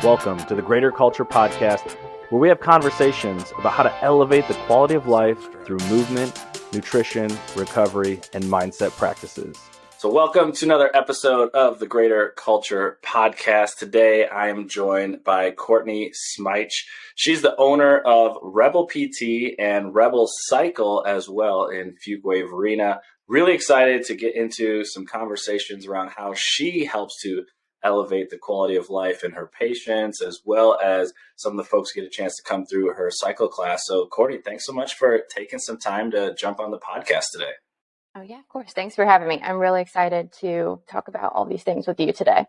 Welcome to the Greater Culture Podcast, where we have conversations about how to elevate the quality of life through movement, nutrition, recovery, and mindset practices. So welcome to another episode of the Greater Culture Podcast. Today, I am joined by Courtney Smiach. She's the owner of Rebel PT and Rebel Cycle as well in Fuquay-Varina. Really excited to get into some conversations around how she helps to elevate the quality of life in her patients, as well as some of the folks get a chance to come through her cycle class. So Courtney, thanks so much for taking some time to jump on the podcast today. Oh yeah, of course. Thanks for having me. I'm really excited to talk about all these things with you today.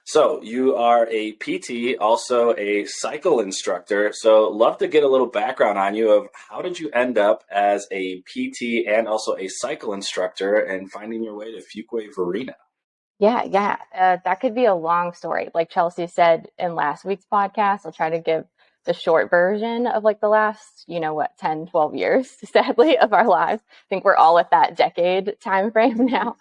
So you are a PT, also a cycle instructor. So love to get a little background on you of how did you end up as a PT and also a cycle instructor and finding your way to Fuquay-Varina? Yeah. That could be a long story. Like Chelsea said in last week's podcast, I'll try to give the short version of like the last, 10, 12 years, sadly, of our lives. I think we're all at that decade time frame now.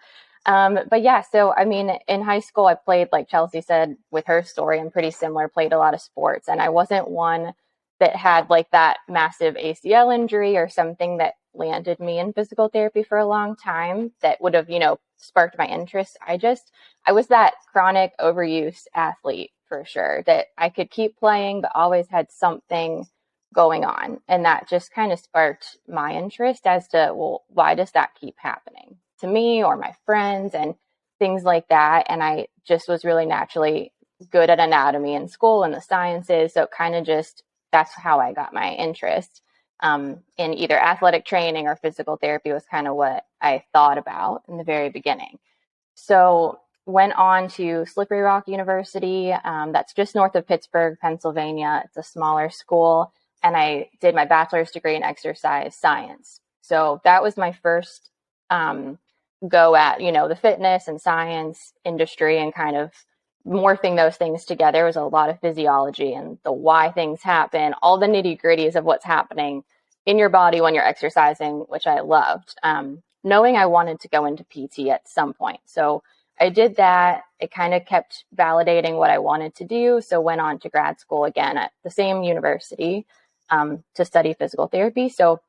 But yeah, so I mean, in high school, I played, like Chelsea said, with her story, I'm pretty similar, played a lot of sports. And I wasn't one that had like that massive ACL injury or something that landed me in physical therapy for a long time that would have, sparked my interest. I was that chronic overuse athlete for sure, that I could keep playing, but always had something going on. And that just kind of sparked my interest as to, well, why does that keep happening to me or my friends and things like that? And I just was really naturally good at anatomy in school and the sciences. So kind of just, that's how I got my interest. In either athletic training or physical therapy was kind of what I thought about in the very beginning. So went on to Slippery Rock University. That's just north of Pittsburgh, Pennsylvania. It's a smaller school. And I did my bachelor's degree in exercise science. So that was my first go at, the fitness and science industry and kind of morphing those things together. Was a lot of physiology and the why things happen, all the nitty gritties of what's happening in your body when you're exercising, which I loved, knowing I wanted to go into PT at some point. So I did that. It kind of kept validating what I wanted to do. So went on to grad school again at the same university to study physical therapy. So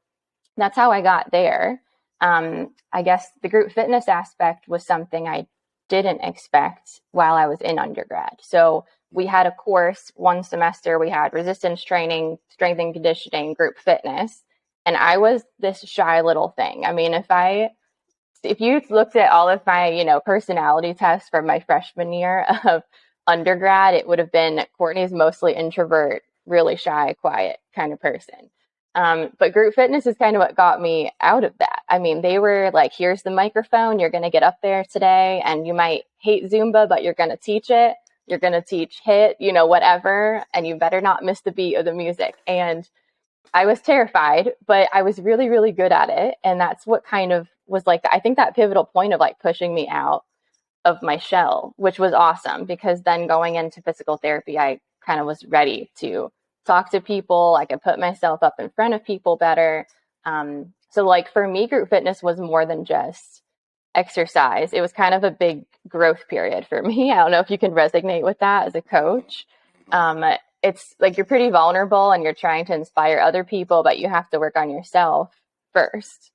that's how I got there. I guess the group fitness aspect was something I didn't expect while I was in undergrad. So we had a course one semester, we had resistance training, strength and conditioning, group fitness. And I was this shy little thing. I mean, if you looked at all of my, personality tests from my freshman year of undergrad, it would have been Courtney's mostly introvert, really shy, quiet kind of person. But group fitness is kind of what got me out of that. I mean, they were like, here's the microphone. You're going to get up there today and you might hate Zumba, but you're going to teach it. You're going to teach HIIT, whatever. And you better not miss the beat of the music. And I was terrified, but I was really, really good at it. And that's what kind of was like, I think that pivotal point of like pushing me out of my shell, which was awesome because then going into physical therapy, I kind of was ready to talk to people. I could put myself up in front of people better. So like for me, group fitness was more than just exercise. It was kind of a big growth period for me. I don't know if you can resonate with that as a coach. It's like you're pretty vulnerable and you're trying to inspire other people, but you have to work on yourself first.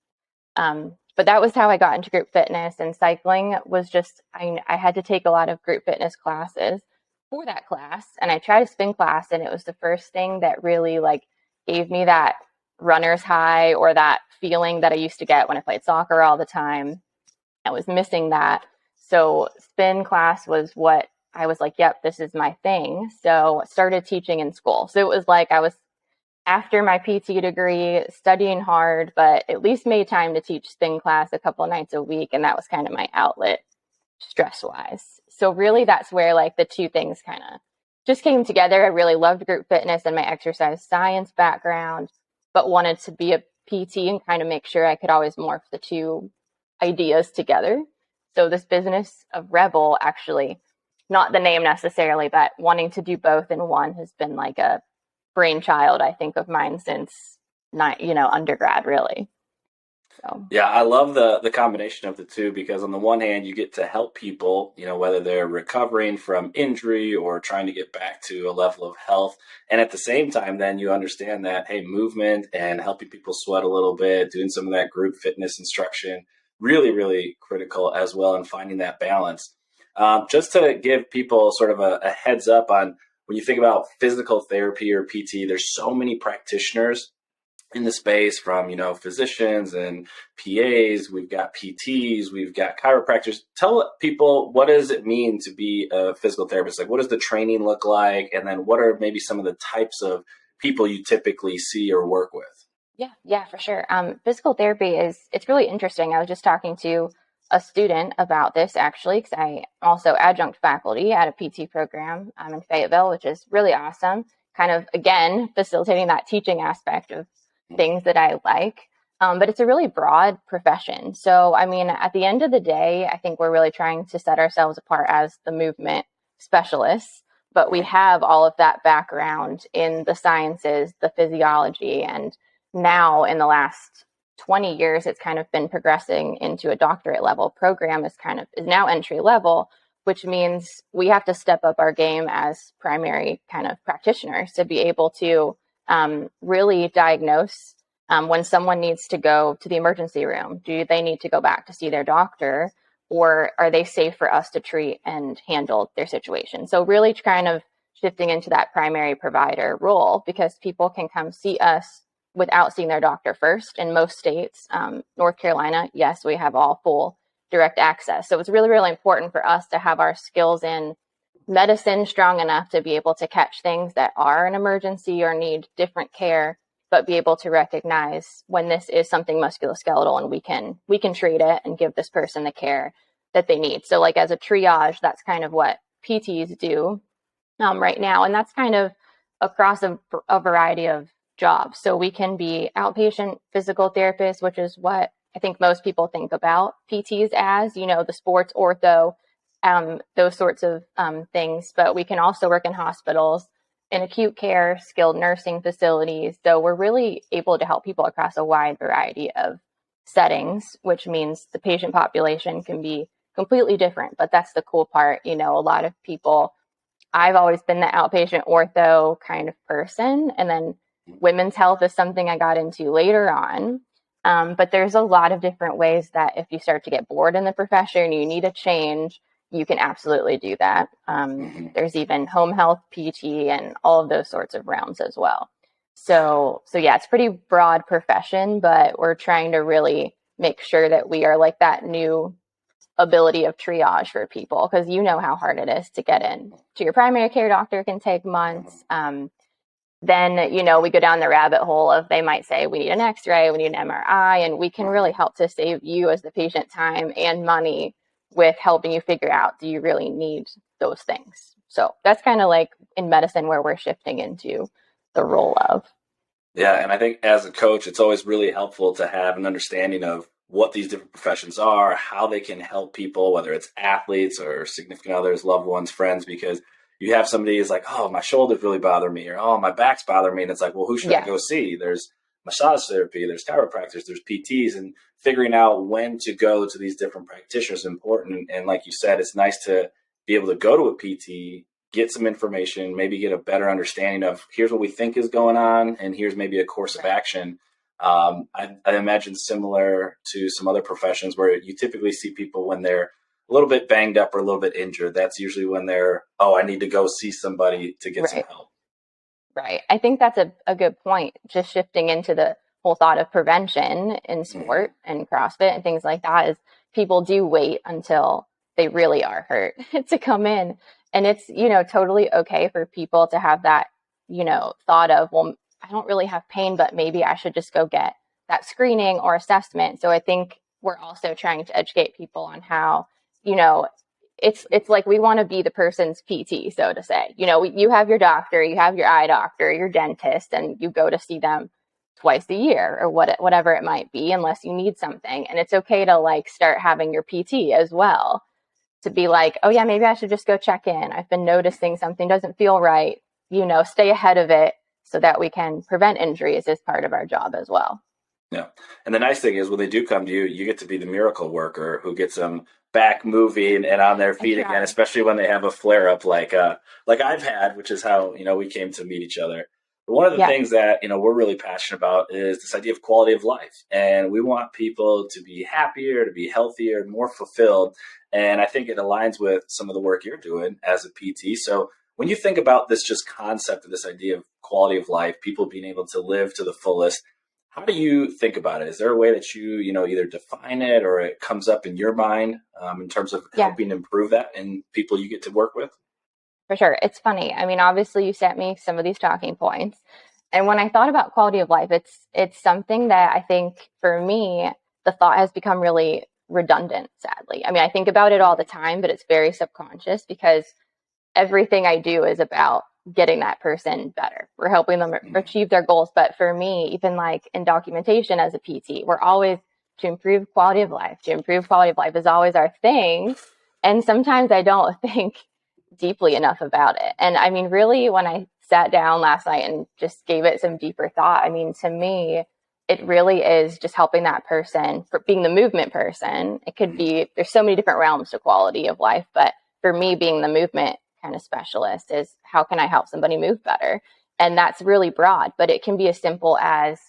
But that was how I got into group fitness, and cycling was just, I had to take a lot of group fitness classes for that class. And I tried a spin class and it was the first thing that really like gave me that runner's high or that feeling that I used to get when I played soccer all the time. I was missing that. So spin class was what I was like, yep, this is my thing. So I started teaching in school. So it was like I was after my PT degree studying hard, but at least made time to teach spin class a couple of nights a week. And that was kind of my outlet stress wise. So really that's where like the two things kind of just came together. I really loved group fitness and my exercise science background, but wanted to be a PT and kind of make sure I could always morph the two ideas together. So this business of Rebel, actually, not the name necessarily, but wanting to do both in one has been like a brainchild, I think, of mine since undergrad, really. So Yeah, I love the combination of the two because on the one hand, you get to help people, whether they're recovering from injury or trying to get back to a level of health. And at the same time, then you understand that, hey, movement and helping people sweat a little bit, doing some of that group fitness instruction, really, really critical as well in finding that balance. Just to give people sort of a heads up on when you think about physical therapy or PT, there's so many practitioners in the space from physicians and PAs. We've got PTs, we've got chiropractors. Tell people, what does it mean to be a physical therapist? Like, what does the training look like, and then what are maybe some of the types of people you typically see or work with? yeah, for sure. Physical therapy it's really interesting. I was just talking to a student about this actually, because I also adjunct faculty at a PT program in Fayetteville, which is really awesome. Kind of again facilitating that teaching aspect of things that I like. But it's a really broad profession. So I mean, at the end of the day, I think we're really trying to set ourselves apart as the movement specialists. But we have all of that background in the sciences, the physiology, and now in the last 20 years, it's kind of been progressing into a doctorate level program is now entry level, which means we have to step up our game as primary kind of practitioners to be able to really diagnose when someone needs to go to the emergency room. Do they need to go back to see their doctor, or are they safe for us to treat and handle their situation? So really kind of shifting into that primary provider role, because people can come see us without seeing their doctor first. In most states, North Carolina, yes, we have all full direct access. So it's really, really important for us to have our skills in medicine strong enough to be able to catch things that are an emergency or need different care, but be able to recognize when this is something musculoskeletal, and we can treat it and give this person the care that they need. So like as a triage, that's kind of what PTs do right now. And that's kind of across a variety of jobs. So we can be outpatient physical therapists, which is what I think most people think about PTs as, the sports ortho, those sorts of things. But we can also work in hospitals, in acute care, skilled nursing facilities. So we're really able to help people across a wide variety of settings, which means the patient population can be completely different. But that's the cool part. A lot of people, I've always been the outpatient ortho kind of person. And then women's health is something I got into later on. But there's a lot of different ways that if you start to get bored in the profession, you need a change, you can absolutely do that. There's even home health PT and all of those sorts of realms as well. So yeah, it's a pretty broad profession, but we're trying to really make sure that we are like that new ability of triage for people, because how hard it is to get in to your primary care doctor. Can take months. Then we go down the rabbit hole of, they might say we need an x-ray, we need an MRI, and we can really help to save you as the patient time and money with helping you figure out, do you really need those things? So that's kind of like in medicine where we're shifting into the role of. Yeah, and I think as a coach, it's always really helpful to have an understanding of what these different professions are, how they can help people, whether it's athletes or significant others, loved ones, friends, because you have somebody who's like, oh, my shoulders really bother me, or oh, my back's bothering me. And it's like, well, who should I go see? There's massage therapy, there's chiropractors, there's PTs, and figuring out when to go to these different practitioners is important. And like you said, it's nice to be able to go to a PT, get some information, maybe get a better understanding of, here's what we think is going on, and here's maybe a course of action. I imagine similar to some other professions where you typically see people when they're a little bit banged up or a little bit injured. That's usually when they're, oh, I need to go see somebody to get some help. Right. I think that's a good point. Just shifting into the whole thought of prevention in sport and CrossFit and things like that, is people do wait until they really are hurt to come in. And it's, totally okay for people to have that, thought of, well, I don't really have pain, but maybe I should just go get that screening or assessment. So I think we're also trying to educate people on how, it's like we want to be the person's PT, so to say. You have your doctor, you have your eye doctor, your dentist, and you go to see them twice a year or whatever it might be, unless you need something. And it's okay to like start having your PT as well, to be like, oh yeah, maybe I should just go check in. I've been noticing something doesn't feel right, stay ahead of it so that we can prevent injuries as part of our job as well. Yeah. And the nice thing is when they do come to you, you get to be the miracle worker who gets them back moving and on their I feet again, try. especially when they have a flare up like I've had, which is how, we came to meet each other. But one of the Yeah. things that, we're really passionate about is this idea of quality of life. And we want people to be happier, to be healthier, more fulfilled. And I think it aligns with some of the work you're doing as a PT. So when you think about this just concept of this idea of quality of life, people being able to live to the fullest, how do you think about it? Is there a way that you either define it or it comes up in your mind in terms of Yeah, helping improve that in people you get to work with? for sure. It's funny. I mean, obviously you sent me some of these talking points. And when I thought about quality of life, it's something that I think for me, the thought has become really redundant, sadly. I mean, I think about it all the time, but it's very subconscious because everything I do is about getting that person better. We're helping them achieve their goals. But for me, even like in documentation as a PT, we're always to improve quality of life. To improve quality of life is always our thing. And sometimes I don't think deeply enough about it. And I mean, really, when I sat down last night and just gave it some deeper thought, I mean, to me, it really is just helping that person for being the movement person. It could be, there's so many different realms to quality of life, but for me, being the movement kind of specialist is how can I help somebody move better? And that's really broad, but it can be as simple as,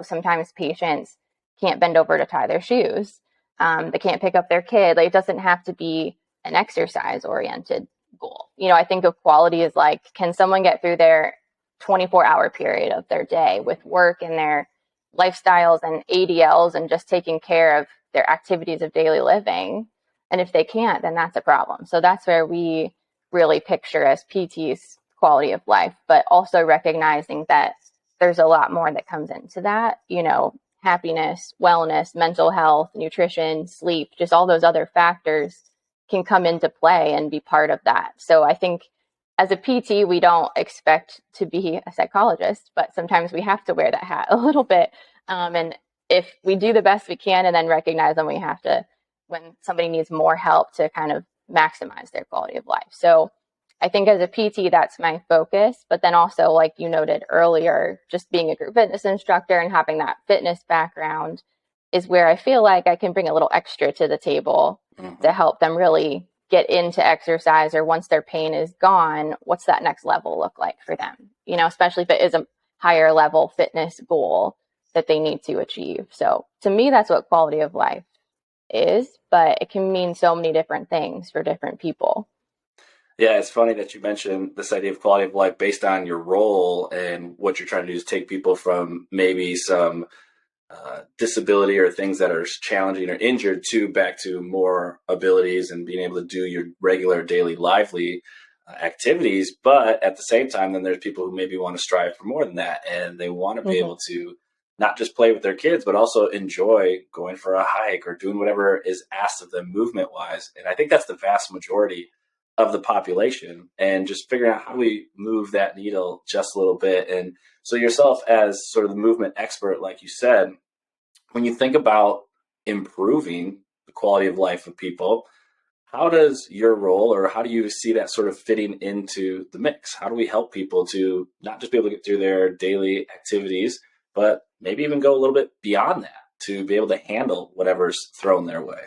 sometimes patients can't bend over to tie their shoes. They can't pick up their kid. Like, it doesn't have to be an exercise oriented goal. I think of quality as like, can someone get through their 24-hour period of their day with work and their lifestyles and ADLs and just taking care of their activities of daily living? And if they can't, then that's a problem. So that's where we really picture as PTs quality of life, but also recognizing that there's a lot more that comes into that, happiness, wellness, mental health, nutrition, sleep, just all those other factors can come into play and be part of that. So I think as a PT, we don't expect to be a psychologist, but sometimes we have to wear that hat a little bit. And if we do the best we can and then recognize when we have to, when somebody needs more help to kind of maximize their quality of life. So I think as a PT, that's my focus. But then also, like you noted earlier, just being a group fitness instructor and having that fitness background is where I feel like I can bring a little extra to the table to help them really get into exercise, or once their pain is gone, what's that next level look like for them? Especially if it is a higher level fitness goal that they need to achieve. So to me, that's what quality of life is, but it can mean so many different things for different people. Yeah, it's funny that you mentioned this idea of quality of life based on your role, and what you're trying to do is take people from maybe some disability or things that are challenging or injured to back to more abilities and being able to do your regular daily lively activities. But at the same time, then there's people who maybe want to strive for more than that, and they want to be able to not just play with their kids, but also enjoy going for a hike or doing whatever is asked of them movement wise. And I think that's the vast majority of the population, and just figuring out how we move that needle just a little bit. And so yourself as sort of the movement expert, like you said, when you think about improving the quality of life of people, how does your role, or how do you see that sort of fitting into the mix? How do we help people to not just be able to get through their daily activities, but maybe even go a little bit beyond that to be able to handle whatever's thrown their way?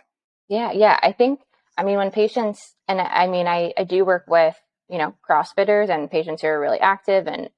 Yeah. I mean, when patients, and I mean, I do work with, CrossFitters and patients who are really active and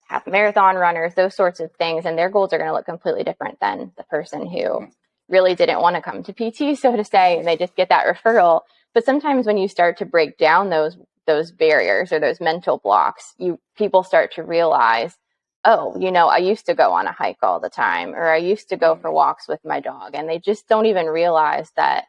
half marathon runners, those sorts of things. And their goals are going to look completely different than the person who really didn't want to come to PT, so to say, and they just get that referral. But sometimes when you start to break down those barriers or those mental blocks, people start to realize, oh, I used to go on a hike all the time, or I used to go for walks with my dog. And they just don't even realize that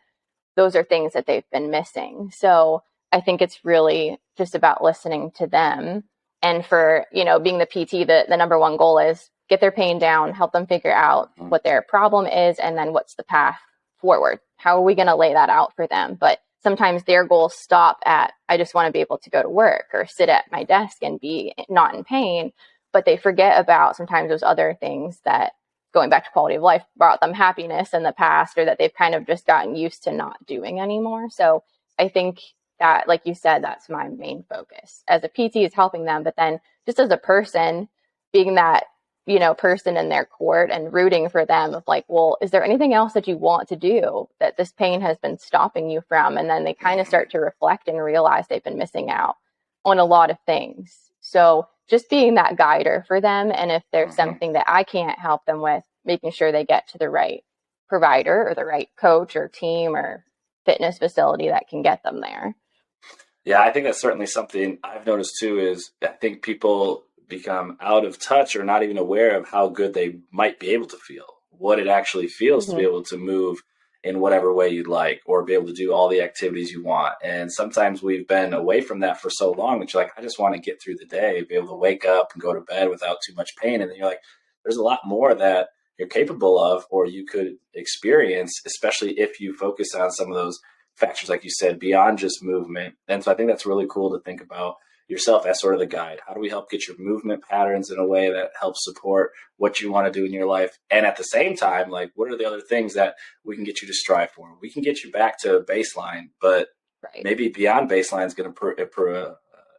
those are things that they've been missing. So I think it's really just about listening to them. And for, being the PT, the number one goal is get their pain down, help them figure out what their problem is, and then what's the path forward. How are we going to lay that out for them? But sometimes their goals stop at, I just want to be able to go to work or sit at my desk and be not in pain. But they forget about sometimes those other things that, going back to quality of life, brought them happiness in the past, or that they've kind of just gotten used to not doing anymore. So I think that, like you said, that's my main focus as a PT, is helping them. But then just as a person, being that person in their court and rooting for them of like, well, is there anything else that you want to do that this pain has been stopping you from? And then they kind of start to reflect and realize they've been missing out on a lot of things. So just being that guider for them. And if there's something that I can't help them with, making sure they get to the right provider or the right coach or team or fitness facility that can get them there. Yeah, I think that's certainly something I've noticed too, is I think people become out of touch or not even aware of how good they might be able to feel, what it actually feels to be able to move in whatever way you'd like, or be able to do all the activities you want. And sometimes we've been away from that for so long that you're like, I just want to get through the day, be able to wake up and go to bed without too much pain. And then you're like, there's a lot more that you're capable of, or you could experience, especially if you focus on some of those factors, like you said, beyond just movement. And so I think that's really cool to think about yourself as sort of the guide. How do we help get your movement patterns in a way that helps support what you want to do in your life? And at the same time, like, what are the other things that we can get you to strive for? We can get you back to baseline, but maybe beyond baseline is going to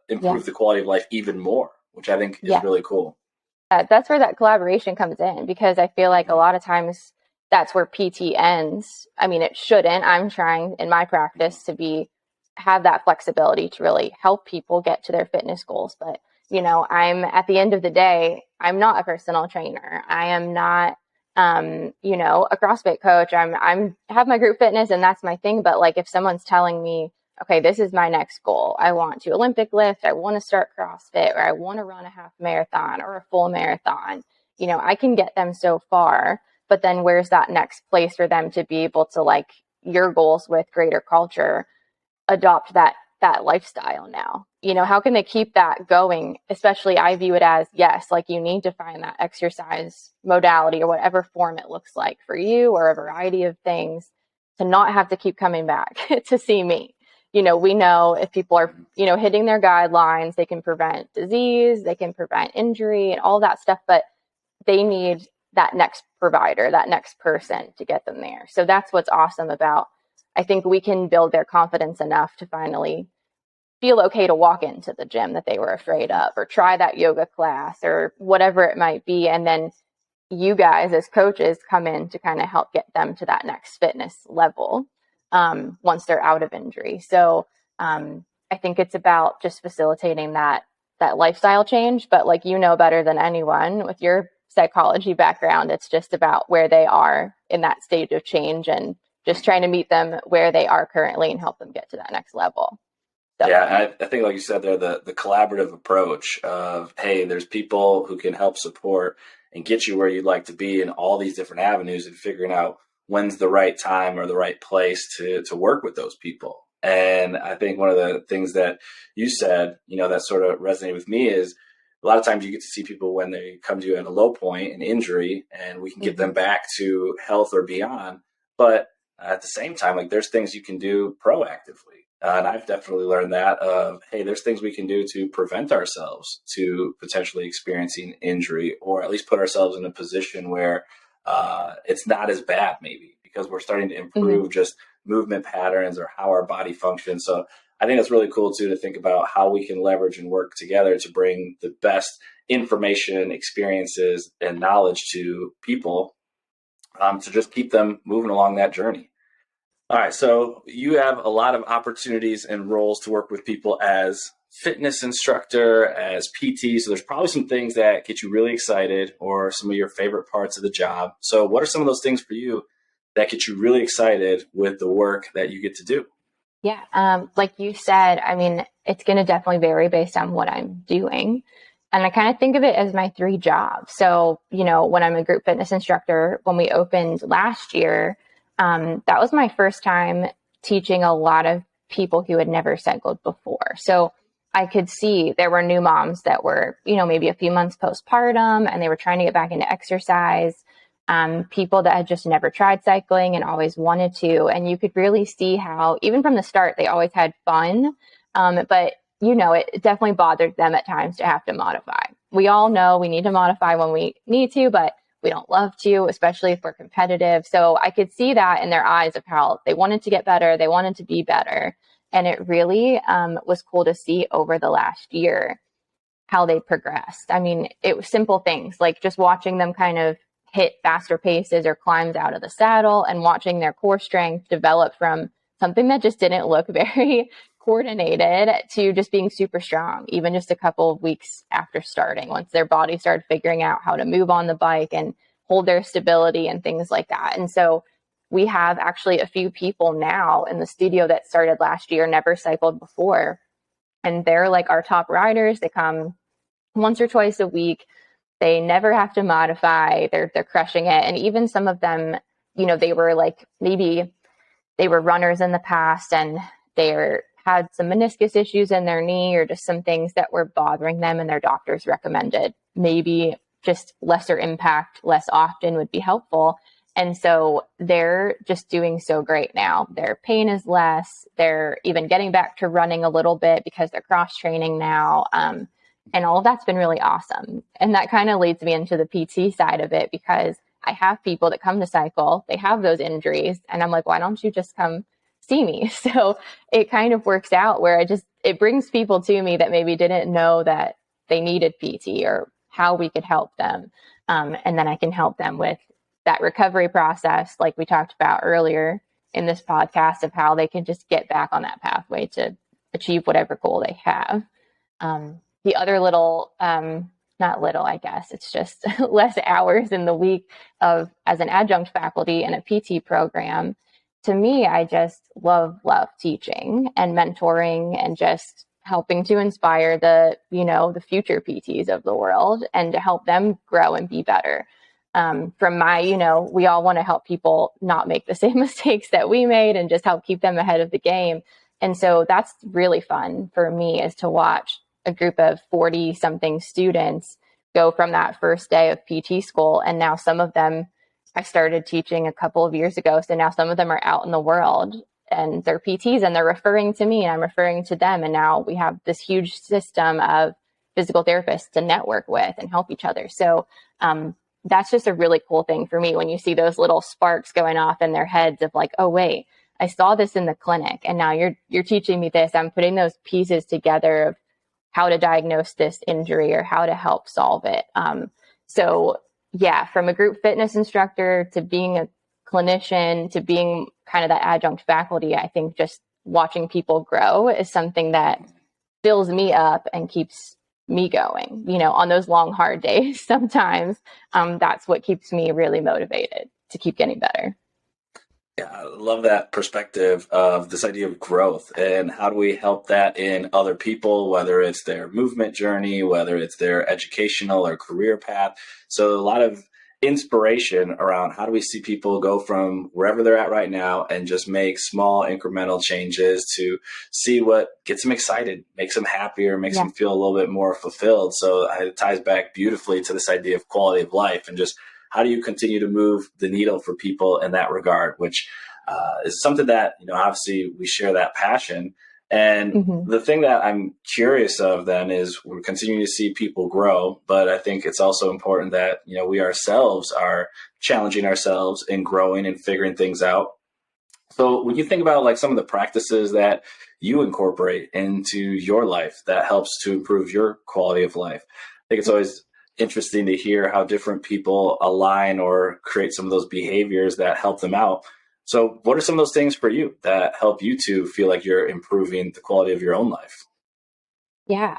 improve the quality of life even more, which I think is really cool. That's where that collaboration comes in, because I feel like a lot of times that's where PT ends. I mean, it shouldn't. I'm trying in my practice to have that flexibility to really help people get to their fitness goals. But, I'm at the end of the day, I'm not a personal trainer. I am not, a CrossFit coach. I have my group fitness and that's my thing. But like, if someone's telling me, okay, this is my next goal, I want to Olympic lift, I want to start CrossFit, or I want to run a half marathon or a full marathon, I can get them so far. But then where's that next place for them to be able to, like your goals with greater culture, adopt that lifestyle now? How can they keep that going? Especially, I view it as, yes, like you need to find that exercise modality or whatever form it looks like for you, or a variety of things, to not have to keep coming back to see me. We know if people are, hitting their guidelines, they can prevent disease, they can prevent injury and all that stuff, but they need that next provider, that next person to get them there. So that's what's awesome about, I think we can build their confidence enough to finally feel okay to walk into the gym that they were afraid of, or try that yoga class or whatever it might be. And then you guys as coaches come in to kind of help get them to that next fitness level once they're out of injury. So I think it's about just facilitating that lifestyle change. But like, better than anyone with your psychology background, it's just about where they are in that stage of change and just trying to meet them where they are currently and help them get to that next level. So. Yeah, I think, like you said there, the collaborative approach of, hey, there's people who can help support and get you where you'd like to be in all these different avenues, and figuring out when's the right time or the right place to work with those people. And I think one of the things that you said, that sort of resonated with me is, a lot of times you get to see people when they come to you at a low point, an injury, and we can get them back to health or beyond. But at the same time, like, there's things you can do proactively. And I've definitely learned that hey, there's things we can do to prevent ourselves to potentially experiencing injury, or at least put ourselves in a position where it's not as bad, maybe, because we're starting to improve just movement patterns or how our body functions. So I think that's really cool too, to think about how we can leverage and work together to bring the best information, experiences, and knowledge to people to just keep them moving along that journey. All right, so you have a lot of opportunities and roles to work with people as fitness instructor, as PT. So there's probably some things that get you really excited, or some of your favorite parts of the job. So what are some of those things for you that get you really excited with the work that you get to do? Yeah, like you said, I mean, it's going to definitely vary based on what I'm doing. And I kind of think of it as my 3 jobs. So, when I'm a group fitness instructor, when we opened last year, that was my first time teaching a lot of people who had never cycled before. So I could see there were new moms that were, maybe a few months postpartum, and they were trying to get back into exercise. People that had just never tried cycling and always wanted to. And you could really see how, even from the start, they always had fun. But, it definitely bothered them at times to have to modify. We all know we need to modify when we need to, but we don't love to, especially if we're competitive. So I could see that in their eyes of how they wanted to get better. They wanted to be better. And it really was cool to see over the last year. how they progressed. I mean, it was simple things like just watching them kind of hit faster paces or climbs out of the saddle and watching their core strength develop from something that just didn't look very coordinated to just being super strong, even just a couple of weeks after starting, once their body started figuring out how to move on the bike and hold their stability and things like that. And so we have actually a few people now in the studio that started last year, never cycled before. And they're like our top riders. They come once or twice a week. They never have to modify. They're crushing it. And even some of them, you know, they were like, maybe they were runners in the past and they had some meniscus issues in their knee or just some things that were bothering them, and their doctors recommended maybe just lesser impact, less often would be helpful. And so they're just doing so great now. Their pain is less. They're even getting back to running a little bit because they're cross training now. And all of that's been really awesome. And that kind of leads me into the PT side of it, because I have people that come to cycle, they have those injuries, and I'm like, why don't you just come see me? So it kind of works out where it brings people to me that maybe didn't know that they needed PT or how we could help them. And then I can help them with that recovery process, like we talked about earlier in this podcast, of how they can just get back on that pathway to achieve whatever goal they have. The other little, not little, I guess, it's just less hours in the week of as an adjunct faculty in a PT program. To me, I just love teaching and mentoring and just helping to inspire the future PTs of the world and to help them grow and be better. From my, we all want to help people not make the same mistakes that we made and just help keep them ahead of the game. And so that's really fun for me, is to watch a group of 40 something students go from that first day of PT school. And now some of them I started teaching a couple of years ago. So now some of them are out in the world and they're PTs and they're referring to me and I'm referring to them. And now we have this huge system of physical therapists to network with and help each other. So, that's just a really cool thing for me when you see those little sparks going off in their heads of like, oh, wait, I saw this in the clinic and now you're teaching me this. I'm putting those pieces together of how to diagnose this injury or how to help solve it. So yeah, from a group fitness instructor to being a clinician to being kind of that adjunct faculty, I think just watching people grow is something that fills me up and keeps me going, on those long, hard days. Sometimes that's what keeps me really motivated to keep getting better. Yeah, I love that perspective of this idea of growth and how do we help that in other people, whether it's their movement journey, whether it's their educational or career path. So a lot of inspiration around how do we see people go from wherever they're at right now and just make small incremental changes to see what gets them excited, makes them happier, makes them feel a little bit more fulfilled. So it ties back beautifully to this idea of quality of life and just how do you continue to move the needle for people in that regard, which is something that, obviously we share that passion. And the thing that I'm curious of then is we're continuing to see people grow, but I think it's also important that, we ourselves are challenging ourselves and growing and figuring things out. So when you think about like some of the practices that you incorporate into your life that helps to improve your quality of life, I think it's always interesting to hear how different people align or create some of those behaviors that help them out. So what are some of those things for you that help you to feel like you're improving the quality of your own life? Yeah.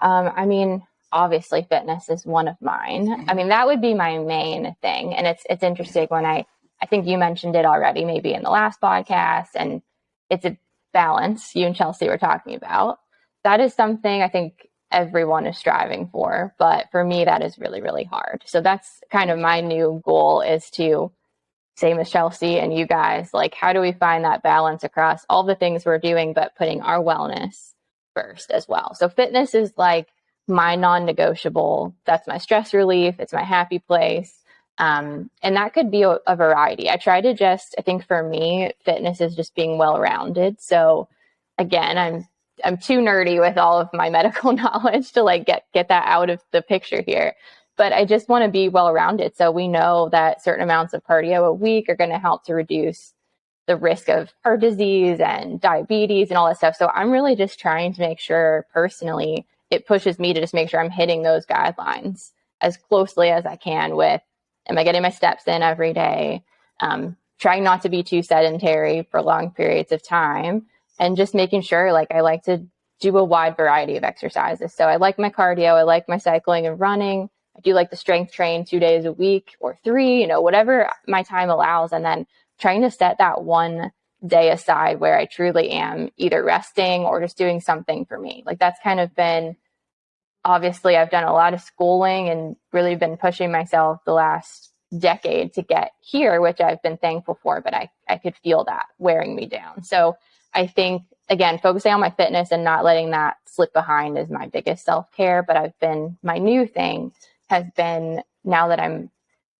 Obviously fitness is one of mine. That would be my main thing. And it's interesting when I think you mentioned it already, maybe in the last podcast, and it's a balance you and Chelsea were talking about. That is something I think everyone is striving for, but for me, that is really, really hard. So that's kind of my new goal, is to, same as Chelsea and you guys, like, how do we find that balance across all the things we're doing, but putting our wellness first as well? So fitness is like my non-negotiable. That's my stress relief. It's my happy place. And that could be a variety. I try to I think for me, fitness is just being well-rounded. So again, I'm too nerdy with all of my medical knowledge to like get that out of the picture here. But I just want to be well-rounded. So we know that certain amounts of cardio a week are going to help to reduce the risk of heart disease and diabetes and all that stuff. So I'm really just trying to make sure personally it pushes me to just make sure I'm hitting those guidelines as closely as I can with, am I getting my steps in every day? Trying not to be too sedentary for long periods of time, and just making sure, like, I like to do a wide variety of exercises. So I like my cardio, I like my cycling and running. I do like the strength train 2 days a week or 3, whatever my time allows. And then trying to set that one day aside where I truly am either resting or just doing something for me. Like, that's kind of been, obviously I've done a lot of schooling and really been pushing myself the last decade to get here, which I've been thankful for, but I could feel that wearing me down. So I think, again, focusing on my fitness and not letting that slip behind is my biggest self-care. But my new thing has been, now that I'm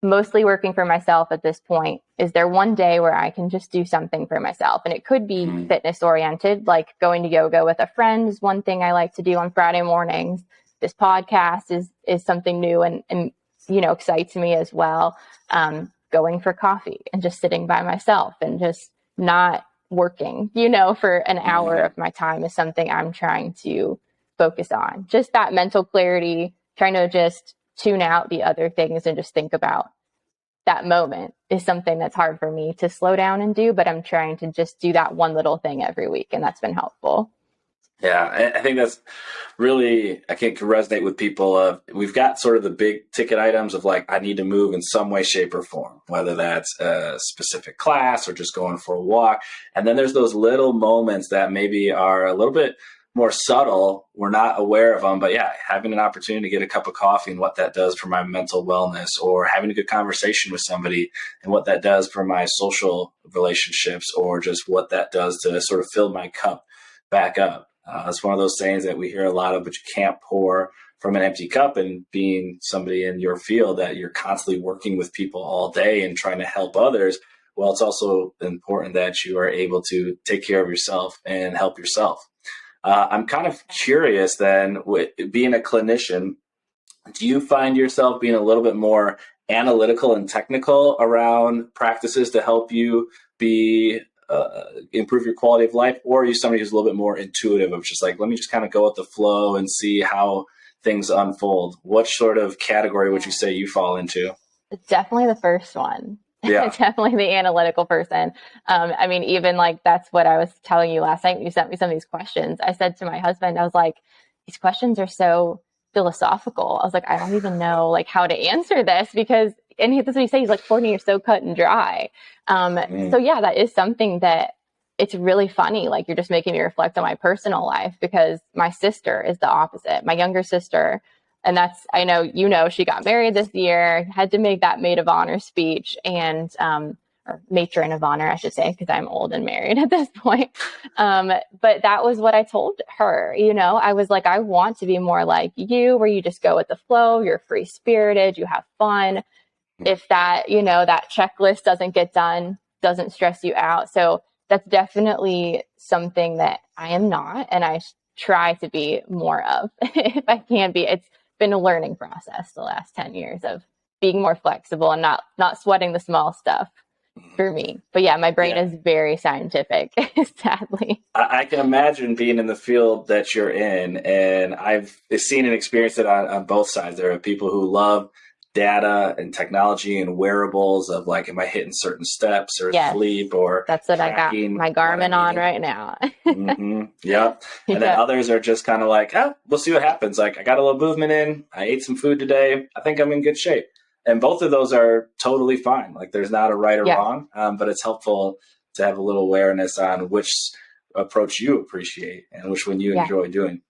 mostly working for myself at this point, is there one day where I can just do something for myself? And it could be fitness oriented, like going to yoga with a friend is one thing I like to do on Friday mornings. This podcast is something new and excites me as well. Going for coffee and just sitting by myself and just not working, for an hour of my time is something I'm trying to focus on. Just that mental clarity, trying to just tune out the other things and just think about that moment is something that's hard for me to slow down and do, but I'm trying to just do that one little thing every week. And that's been helpful. Yeah, I think that's really, I can resonate with people of, we've got sort of the big ticket items of like, I need to move in some way, shape, or form, whether that's a specific class or just going for a walk. And then there's those little moments that maybe are a little bit more subtle. We're not aware of them, but yeah, having an opportunity to get a cup of coffee and what that does for my mental wellness, or having a good conversation with somebody and what that does for my social relationships, or just what that does to sort of fill my cup back up. It's one of those sayings that we hear a lot of, but you can't pour from an empty cup. And being somebody in your field that you're constantly working with people all day and trying to help others, well, it's also important that you are able to take care of yourself and help yourself. I'm kind of curious then, with being a clinician, do you find yourself being a little bit more analytical and technical around practices to help you improve your quality of life? Or are you somebody who's a little bit more intuitive of just like, let me just kind of go with the flow and see how things unfold? What sort of category would you say you fall into? It's definitely the first one. Yeah. Definitely the analytical person. Even like, that's what I was telling you last night when you sent me some of these questions. I said to my husband, I was like, these questions are so philosophical. I was like, I don't even know like how to answer this, because, and that's what he said. He's like, Courtney, you're so cut and dry. So yeah, that is something that it's really funny. Like, you're just making me reflect on my personal life, because my sister is the opposite. My younger sister, and that's, I know, she got married this year, had to make that maid of honor speech, and, or matron of honor, I should say, because I'm old and married at this point. But that was what I told her. I was like, I want to be more like you, where you just go with the flow, you're free spirited, you have fun. If that, that checklist doesn't get done, doesn't stress you out. So that's definitely something that I am not, and I try to be more of, if I can be. It's been a learning process the last 10 years of being more flexible and not sweating the small stuff for me. But yeah, my brain is very scientific, sadly. I can imagine being in the field that you're in, and I've seen and experienced it on both sides. There are people who love data and technology and wearables of like, am I hitting certain steps or sleep, or that's what I got my Garmin on right now. Yeah. And then others are just kind of like, we'll see what happens. Like, I got a little movement in, I ate some food today, I think I'm in good shape. And both of those are totally fine. Like, there's not a right or wrong, but it's helpful to have a little awareness on which approach you appreciate and which one you enjoy doing.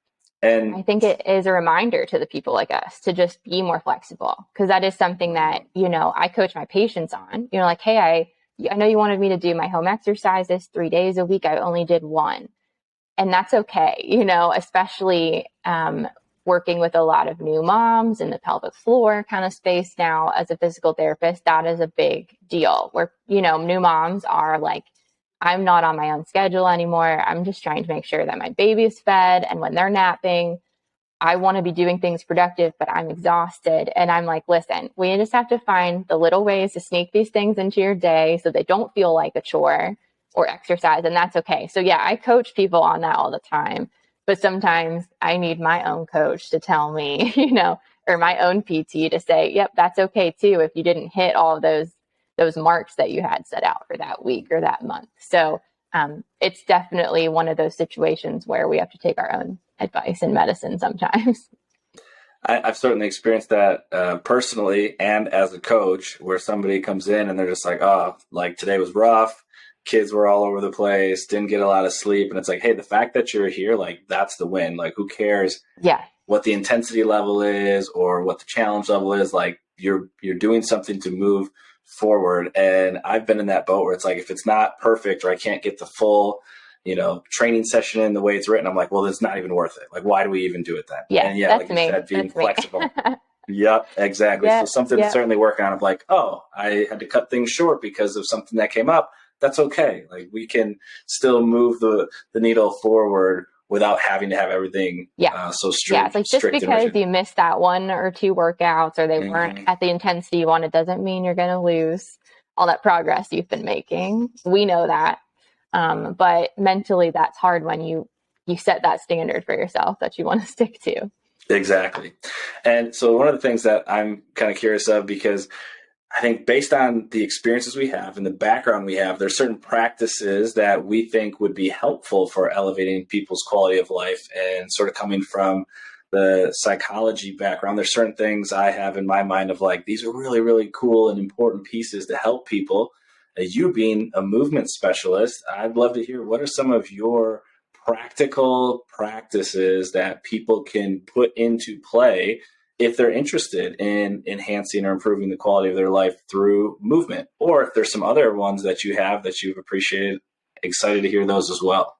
And I think it is a reminder to the people like us to just be more flexible, because that is something that, I coach my patients on, like, hey, I know you wanted me to do my home exercises 3 days a week. I only did 1. And that's okay. Especially, working with a lot of new moms in the pelvic floor kind of space now as a physical therapist, that is a big deal where, new moms are like, I'm not on my own schedule anymore. I'm just trying to make sure that my baby is fed. And when they're napping, I want to be doing things productive, but I'm exhausted. And I'm like, listen, we just have to find the little ways to sneak these things into your day so they don't feel like a chore or exercise. And that's okay. So yeah, I coach people on that all the time. But sometimes I need my own coach to tell me, or my own PT to say, yep, that's okay too if you didn't hit all of those marks that you had set out for that week or that month. So it's definitely one of those situations where we have to take our own advice in medicine sometimes. I've certainly experienced that personally and as a coach, where somebody comes in and they're just like, oh, like today was rough. Kids were all over the place, didn't get a lot of sleep. And it's like, hey, the fact that you're here, like that's the win. Like who cares what the intensity level is or what the challenge level is? Like you're doing something to move forward. And I've been in that boat where it's like, if it's not perfect or I can't get the full training session in the way it's written, I'm like, well, it's not even worth it. Like, why do we even do it then? Yeah, and that's like you me. said, being That's flexible. Yep, exactly. So something to certainly work on of like, oh, I had to cut things short because of something that came up. That's okay. Like we can still move the needle forward without having to have everything so strict. Yeah, it's like just because you missed that 1 or 2 workouts or they weren't at the intensity you wanted doesn't mean you're going to lose all that progress you've been making. We know that. But mentally that's hard when you set that standard for yourself that you want to stick to. Exactly. And so one of the things that I'm kind of curious of, because I think based on the experiences we have and the background we have, there's certain practices that we think would be helpful for elevating people's quality of life. And sort of coming from the psychology background, there's certain things I have in my mind of like, these are really, really cool and important pieces to help people. You being a movement specialist, I'd love to hear what are some of your practical practices that people can put into play if they're interested in enhancing or improving the quality of their life through movement, or if there's some other ones that you have that you've appreciated. Excited to hear those as well.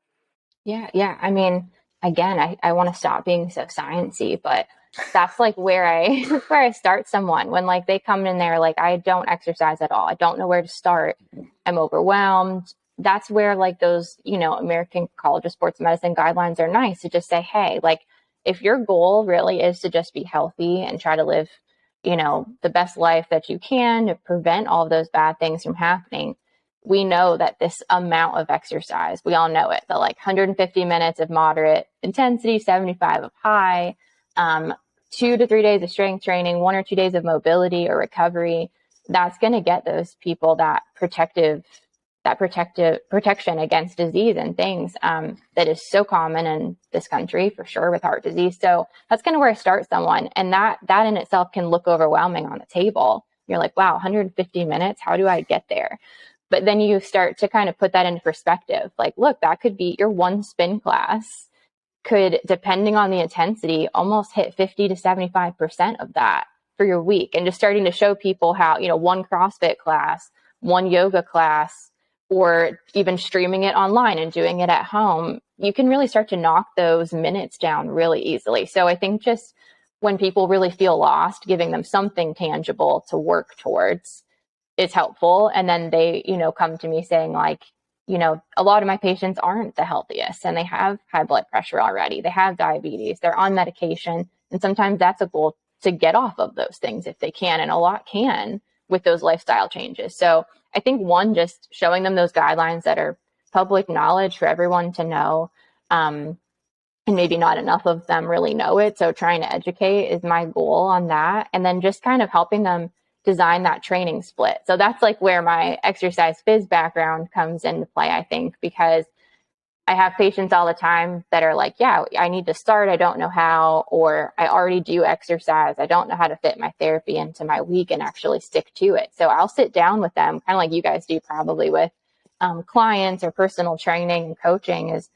Yeah. I mean, again, I want to stop being so sciencey, but that's like where I start someone when like they come in there, like I don't exercise at all. I don't know where to start. I'm overwhelmed. That's where like those, American College of Sports Medicine guidelines are nice to just say, hey, like if your goal really is to just be healthy and try to live, the best life that you can to prevent all of those bad things from happening, we know that this amount of exercise, we all know it, the like 150 minutes of moderate intensity, 75 of high, 2 to 3 days of strength training, 1 or 2 days of mobility or recovery, that's going to get those people that protection against disease and things that is so common in this country for sure with heart disease. So that's kind of where I start someone. And that in itself can look overwhelming on the table. You're like, wow, 150 minutes, how do I get there? But then you start to kind of put that into perspective. Like, look, that could be your one spin class could, depending on the intensity, almost hit 50 to 75% of that for your week. And just starting to show people how, one CrossFit class, one yoga class, or even streaming it online and doing it at home, you can really start to knock those minutes down really easily. So I think just when people really feel lost, giving them something tangible to work towards is helpful. And then they, come to me saying like, a lot of my patients aren't the healthiest and they have high blood pressure already. They have diabetes, they're on medication. And sometimes that's a goal to get off of those things if they can. And a lot can with those lifestyle changes. So I think one, just showing them those guidelines that are public knowledge for everyone to know. And maybe not enough of them really know it. So trying to educate is my goal on that. And then just kind of helping them design that training split. So that's like where my exercise phys background comes into play, I think, because I have patients all the time that are like, yeah, I need to start. I don't know how, or I already do exercise. I don't know how to fit my therapy into my week and actually stick to it. So I'll sit down with them, kind of like you guys do probably with clients or personal training and coaching is,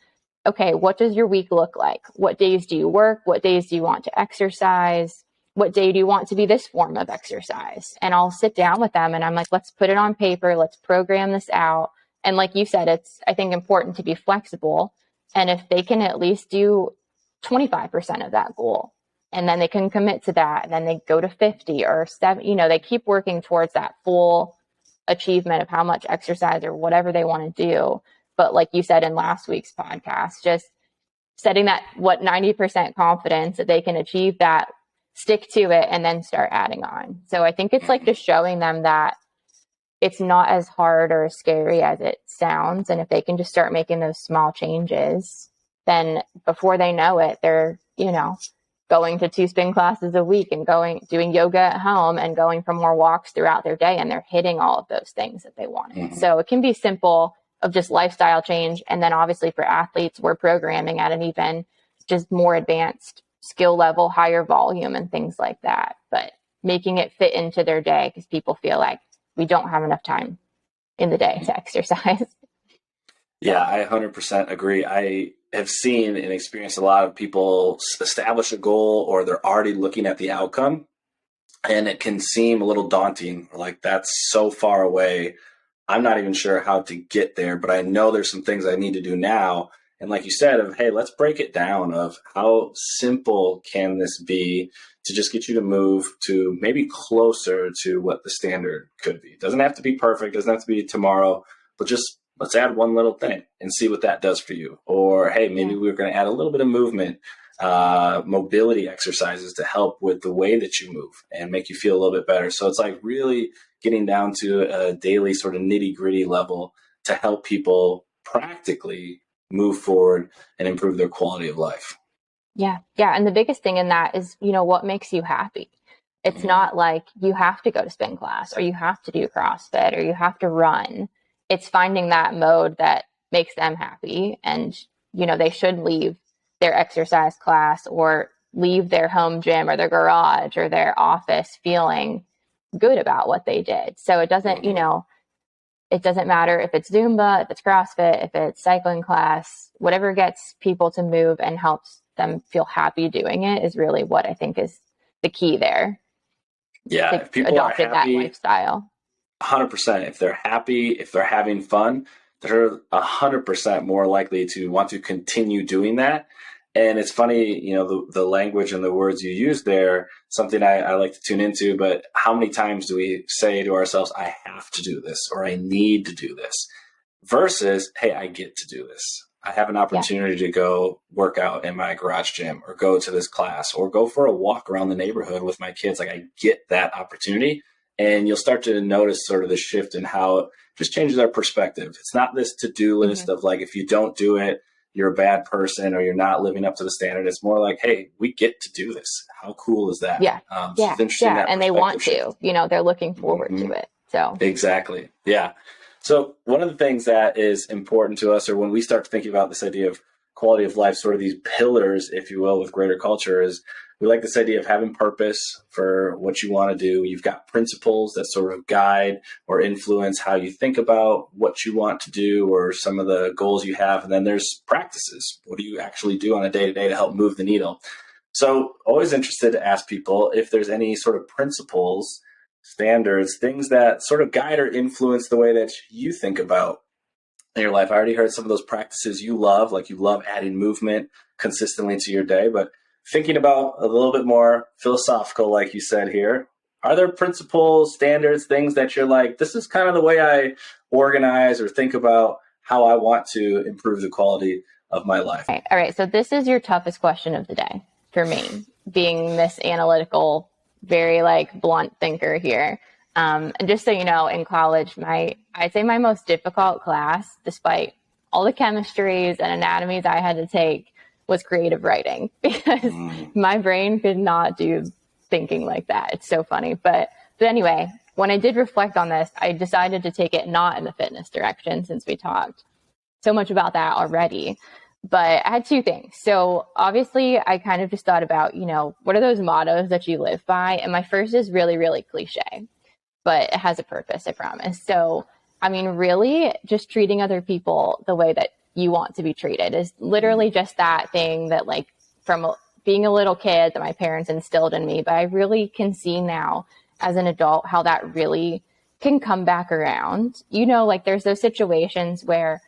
okay, what does your week look like? What days do you work? What days do you want to exercise? What day do you want to be this form of exercise? And I'll sit down with them and I'm like, let's put it on paper. Let's program this out. And like you said, it's, I think, important to be flexible. And if they can at least do 25% of that goal, and then they can commit to that, and then they go to 50 or 7, they keep working towards that full achievement of how much exercise or whatever they want to do. But like you said in last week's podcast, just setting that 90% confidence that they can achieve that, stick to it, and then start adding on. So I think it's like just showing them that it's not as hard or as scary as it sounds. And if they can just start making those small changes, then before they know it, they're, going to 2 spin classes a week and doing yoga at home and going for more walks throughout their day. And they're hitting all of those things that they wanted. Mm-hmm. So it can be simple of just lifestyle change. And then obviously for athletes, we're programming at an even just more advanced skill level, higher volume and things like that. But making it fit into their day, because people feel like we don't have enough time in the day to exercise. Yeah, I 100% agree. I have seen and experienced a lot of people establish a goal, or they're already looking at the outcome, and it can seem a little daunting. Like, that's so far away. I'm not even sure how to get there, but I know there's some things I need to do now. And like you said, hey, let's break it down of how simple can this be to just get you to move to maybe closer to what the standard could be. It doesn't have to be perfect. It doesn't have to be tomorrow, but just let's add one little thing and see what that does for you. Or, hey, maybe we're going to add a little bit of movement, mobility exercises to help with the way that you move and make you feel a little bit better. So it's like really getting down to a daily sort of nitty gritty level to help people practically move forward and improve their quality of life. Yeah. Yeah. And the biggest thing in that is, what makes you happy. It's not like you have to go to spin class or you have to do CrossFit or you have to run. It's finding that mode that makes them happy. And, they should leave their exercise class or leave their home gym or their garage or their office feeling good about what they did. So it doesn't, it doesn't matter if it's Zumba, if it's CrossFit, if it's cycling class, whatever gets people to move and helps them feel happy doing it is really what I think is the key there. Yeah, if people are happy, that lifestyle. 100%. If they're happy, if they're having fun, they're 100% more likely to want to continue doing that. And it's funny, the language and the words you use there, something I like to tune into, but how many times do we say to ourselves, I have to do this, or I need to do this, versus, hey, I get to do this. I have an opportunity to go work out in my garage gym or go to this class or go for a walk around the neighborhood with my kids. Like, I get that opportunity. And you'll start to notice sort of the shift in how it just changes our perspective. It's not this to-do list of like, if you don't do it, you're a bad person or you're not living up to the standard. It's more like, hey, we get to do this. How cool is that? Yeah. So it's interesting that and they want to, they're looking forward to it. So exactly. Yeah. So one of the things that is important to us, or when we start thinking about this idea of quality of life, sort of these pillars, if you will, with greater culture, is we like this idea of having purpose for what you want to do. You've got principles that sort of guide or influence how you think about what you want to do or some of the goals you have. And then there's practices. What do you actually do on a day-to-day to help move the needle? So always interested to ask people if there's any sort of principles, standards, things that sort of guide or influence the way that you think about in your life. I already heard some of those practices you love, like you love adding movement consistently to your day, but thinking about a little bit more philosophical, like you said here, are there principles, standards, things that you're like, this is kind of the way I organize or think about how I want to improve the quality of my life? All right. So this is your toughest question of the day for me, being this analytical, very blunt thinker here. And just so you know, in college, I'd say my most difficult class, despite all the chemistries and anatomies I had to take, was creative writing, because my brain could not do thinking like that. It's so funny. But anyway, when I did reflect on this, I decided to take it not in the fitness direction, since we talked so much about that already. But I had 2 things. So obviously I kind of just thought about, what are those mottos that you live by? And my first is really, really cliche, but it has a purpose, I promise. So, really just treating other people the way that you want to be treated is literally just that thing that from being a little kid that my parents instilled in me. But I really can see now as an adult how that really can come back around. There's those situations where,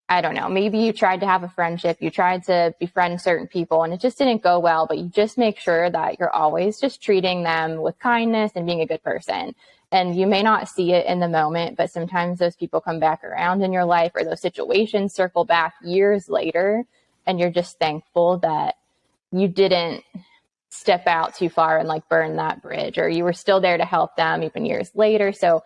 I don't know, maybe you tried to have a friendship, you tried to befriend certain people and it just didn't go well, but you just make sure that you're always just treating them with kindness and being a good person. And you may not see it in the moment, but sometimes those people come back around in your life, or those situations circle back years later, and you're just thankful that you didn't step out too far and burn that bridge, or you were still there to help them even years later. So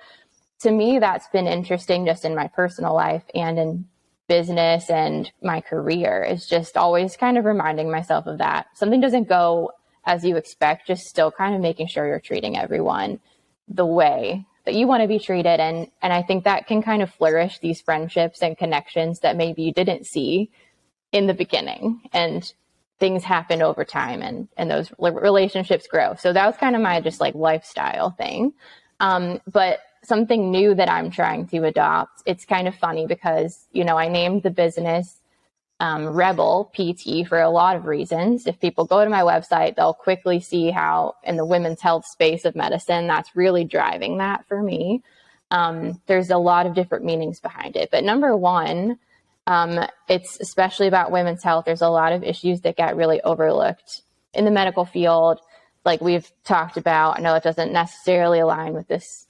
to me, that's been interesting just in my personal life and in business and my career, is just always kind of reminding myself of that. Something doesn't go as you expect, just still kind of making sure you're treating everyone the way that you want to be treated. And I think that can kind of flourish these friendships and connections that maybe you didn't see in the beginning, and things happen over time, and those relationships grow. So that was kind of my just like lifestyle thing. But something new that I'm trying to adopt, it's kind of funny because, I named the business Rebel PT for a lot of reasons. If people go to my website, they'll quickly see how in the women's health space of medicine, that's really driving that for me. There's a lot of different meanings behind it. But number one, it's especially about women's health. There's a lot of issues that get really overlooked in the medical field. Like we've talked about, I know it doesn't necessarily align with this,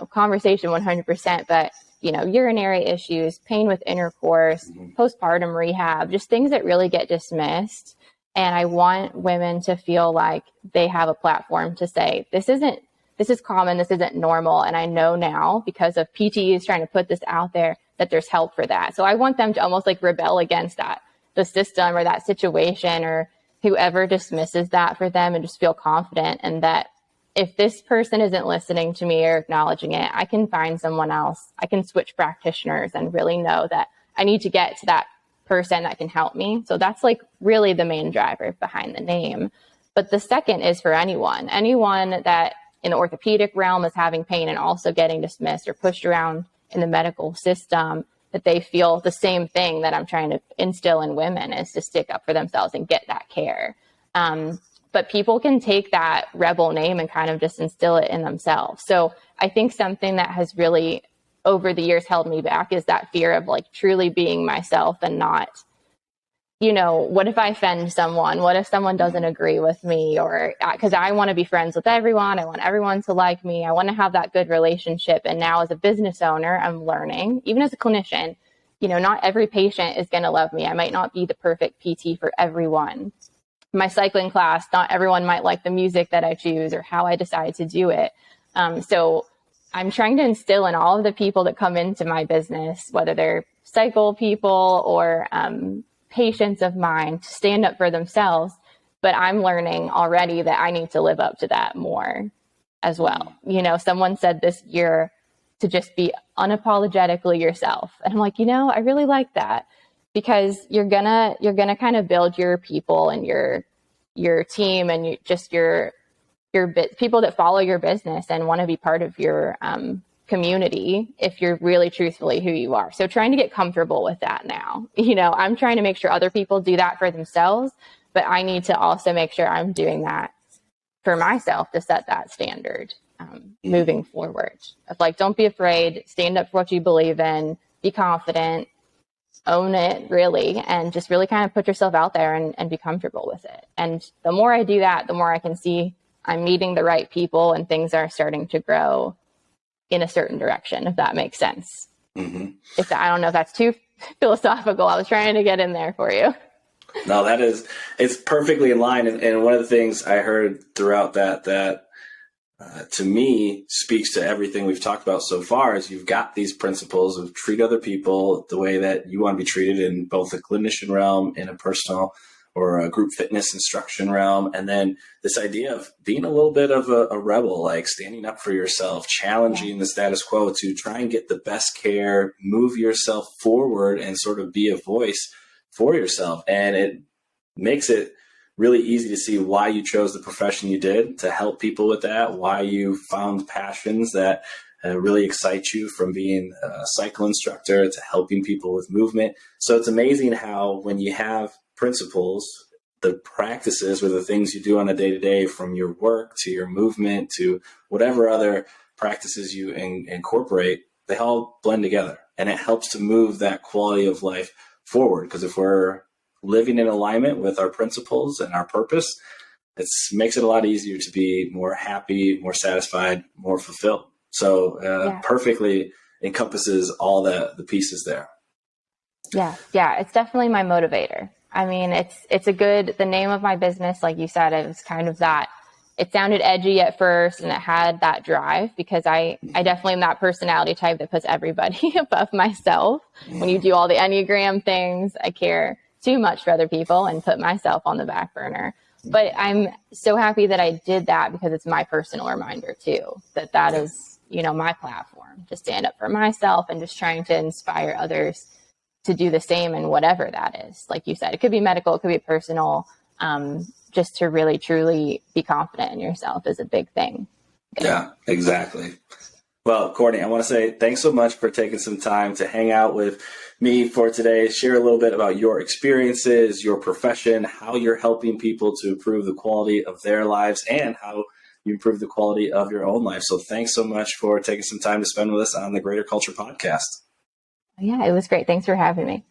conversation 100%, but, urinary issues, pain with intercourse, postpartum rehab, just things that really get dismissed. And I want women to feel like they have a platform to say, this is common, this isn't normal. And I know now, because of PTEs trying to put this out there, that there's help for that. So I want them to almost like rebel against that, the system or that situation or whoever dismisses that for them, and just feel confident. And that if this person isn't listening to me or acknowledging it, I can find someone else. I can switch practitioners and really know that I need to get to that person that can help me. So that's like really the main driver behind the name. But the second is for anyone that in the orthopedic realm is having pain and also getting dismissed or pushed around in the medical system, that they feel the same thing that I'm trying to instill in women, is to stick up for themselves and get that care. But people can take that Rebel name and kind of just instill it in themselves. So I think something that has really over the years held me back is that fear of like truly being myself and not, what if I offend someone? What if someone doesn't agree with me? Or because I want to be friends with everyone. I want everyone to like me. I want to have that good relationship. And now as a business owner, I'm learning, even as a clinician, not every patient is going to love me. I might not be the perfect PT for everyone. My cycling class, not everyone might like the music that I choose or how I decide to do it. So I'm trying to instill in all of the people that come into my business, whether they're cycle people or patients of mine, to stand up for themselves. But I'm learning already that I need to live up to that more as well. Someone said this year to just be unapologetically yourself. And I'm like, I really like that, because you're gonna kind of build your people and your team and your people that follow your business and want to be part of your community if you're really truthfully who you are. So trying to get comfortable with that now. I'm trying to make sure other people do that for themselves, but I need to also make sure I'm doing that for myself to set that standard moving forward. Of like, don't be afraid, stand up for what you believe in, be confident, own it really, and just really kind of put yourself out there and be comfortable with it. And the more I do that, the more I can see I'm meeting the right people and things are starting to grow in a certain direction, if that makes sense. Mm-hmm. I don't know if that's too philosophical. I was trying to get in there for you. No, it's perfectly in line. And one of the things I heard throughout that to me speaks to everything we've talked about so far is you've got these principles of treat other people the way that you want to be treated in both the clinician realm, in a personal or a group fitness instruction realm. And then this idea of being a little bit of a rebel, like standing up for yourself, challenging the status quo to try and get the best care, move yourself forward and sort of be a voice for yourself. And it makes it really easy to see why you chose the profession you did, to help people with that, why you found passions that really excite you, from being a cycle instructor to helping people with movement. So it's amazing how when you have principles, the practices or the things you do on a day-to-day, from your work to your movement to whatever other practices you incorporate, they all blend together. And it helps to move that quality of life forward. Because if we're living in alignment with our principles and our purpose, it makes it a lot easier to be more happy, more satisfied, more fulfilled. So perfectly encompasses all the pieces there. Yeah, it's definitely my motivator. I mean, it's the name of my business, like you said, it was kind of that it sounded edgy at first, and it had that drive because I definitely am that personality type that puts everybody above myself. When you do all the Enneagram things, I care too much for other people and put myself on the back burner. But I'm so happy that I did that because it's my personal reminder too, that is, my platform to stand up for myself and just trying to inspire others to do the same in whatever that is. Like you said, it could be medical, it could be personal. Just to really, truly be confident in yourself is a big thing. Yeah, exactly. Well, Courtney, I want to say thanks so much for taking some time to hang out with me for today, share a little bit about your experiences, your profession, how you're helping people to improve the quality of their lives and how you improve the quality of your own life. So thanks so much for taking some time to spend with us on the Greater Culture Podcast. Yeah, it was great. Thanks for having me.